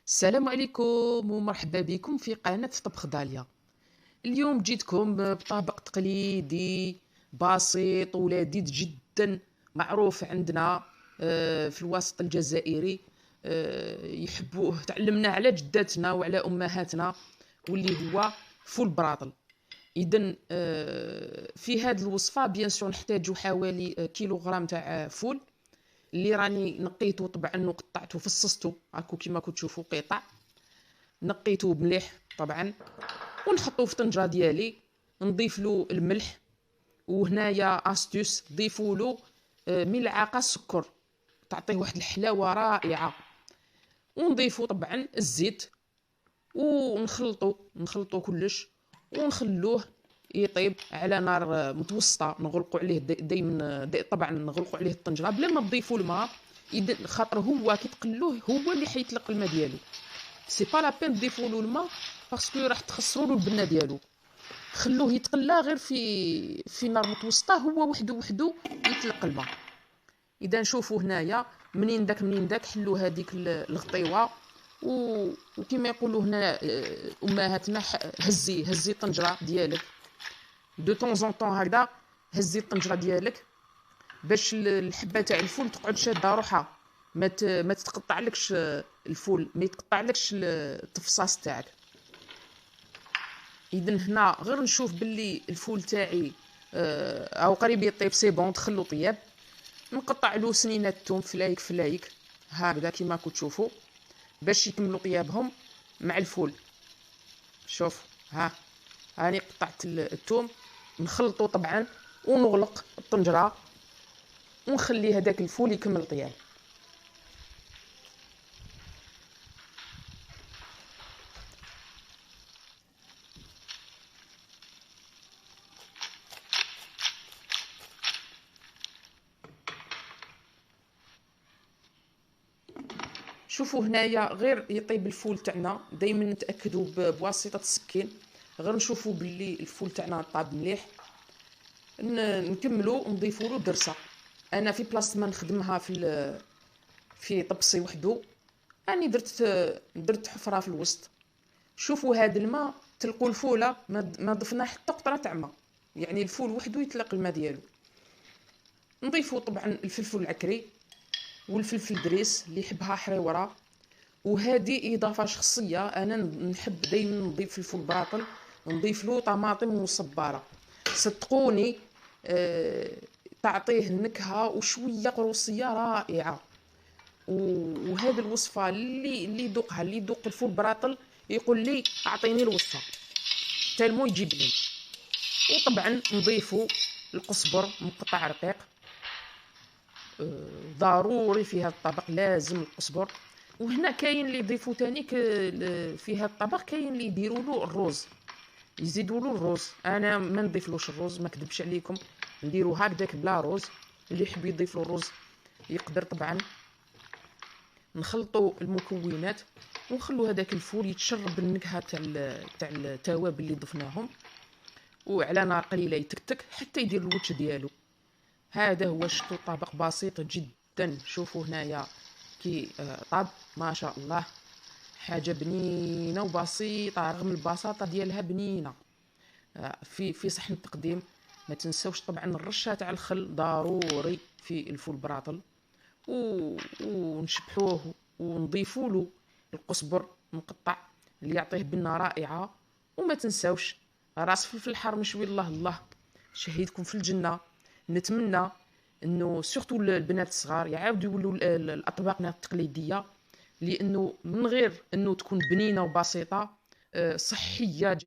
السلام عليكم ومرحبا بكم في قناة طبخ داليا. اليوم جيتكم بطبق تقليدي بسيط ولذيذ جدا، معروف عندنا في الوسط الجزائري. يحبوه، تعلمناه على جداتنا وعلى أمهاتنا، واللي هو فول براطل. إذن في هذه الوصفة بيان سور نحتاجو حوالي كيلوغرام تاع فول اللي راني نقيته طبعا وقطعته فصصته هاكو كيما كتشوفوا قطع. نقيته مليح طبعا ونحطوه في طنجره ديالي، نضيف له الملح، وهنايا استوس ضيفوا له ملعقه سكر تعطيه واحد الحلاوه رائعه، ونضيفوا طبعا الزيت ونخلطوا كلش ونخلوه يطيب على نار متوسطه. نغلقوا عليه دائما طبعا نغلقوا عليه الطنجره بلا ما تضيفوا الماء، خاطر هو كي تقلوه هو اللي حيطلق الماء ديالو. سي با لا بين تضيفوا له الماء باسكو راح تخسروا له البنه ديالو. خلوه يتقلى غير في نار متوسطه، هو وحده يطلق الماء. اذا نشوفوا هنايا منين داك حلوا هذيك الغطيوه، وكما يقولوا هنا امهاتنا هزي الطنجره ديالك دو طون زون طون، هكذا هزي الطنجره ديالك باش الحبه تاع الفول تقعد شاده روحها، ما تتقطعلكش الفول، ما يتقطعلكش التفصاص تاعك. اذا هنا غير نشوف باللي الفول تاعي او قريب يطيب، سي بون دخلو طياب. نقطع له سنينات الثوم فلايك هكذا كيما كتشوفوا باش يكملوا طيابهم مع الفول. شوف هاني قطعت الثوم، نخلطو طبعا ونغلق الطنجره ونخلي هذاك الفول يكمل طياب. شوفوا هنايا غير يطيب الفول تاعنا، دائما نتاكدوا بواسطه السكين. غير نشوفوا باللي الفول تاعنا طاب مليح، نكملوا ونضيفوا له درسه. انا في بلاصه ما نخدمها في طبسي وحده، اني درت حفره في الوسط. شوفوا هذا الماء، تلقوا الفوله ما ضفنا حتى قطره تاع ماء، يعني الفول وحده يطلق الماء ديالو. نضيفوا طبعا الفلفل العكري والفلفل دريس اللي يحبها حريوره، وهذه اضافه شخصيه. انا نحب دائما نضيف في الفول براطل نضيف له طماطم مصبره، صدقوني تعطيه نكهه وشويه قروصيه رائعه. وهذه الوصفه اللي يذوقها، اللي يذوق الفول براطل يقول لي اعطيني الوصفه تالمو يجيبني. وطبعا نضيفوا القزبر مقطع رقيق، ضروري في هذا الطبق لازم القزبر. وهنا كاين اللي يضيفوا تاني في هذا الطبق، كاين اللي يديروا له الروز، يزيدوا له الروز. انا ما نضيفلوش الروز، ما كذبش عليكم، نديرو هكذاك بلا روز. اللي يحب يضيف له الروز يقدر طبعا. نخلطوا المكونات ونخلوا هذاك الفول يتشرب النكهه تاع التوابل اللي ضفناهم، وعلى نار قليله يتكتك حتى يدير الوجه ديالو. هذا هو شتو طبق بسيط جدا. شوفوا هنايا كي طاب ما شاء الله، حاجه بنينه وبسيطه رغم البساطه ديالها بنينه. في صحن التقديم ما تنسوش طبعا الرشه تاع الخل ضروري في الفول براطل، ونشبحوه ونضيفوا له القزبر مقطع اللي يعطيه بنه رائعه. وما تنسوش راس فلفل الحار مشوي الله الله، شهيدكم في الجنه. نتمنى انه سورتو البنات الصغار يعاودوا يولوا الاطباقنا التقليديه، لانه من غير انه تكون بنينه وبسيطه، صحيه.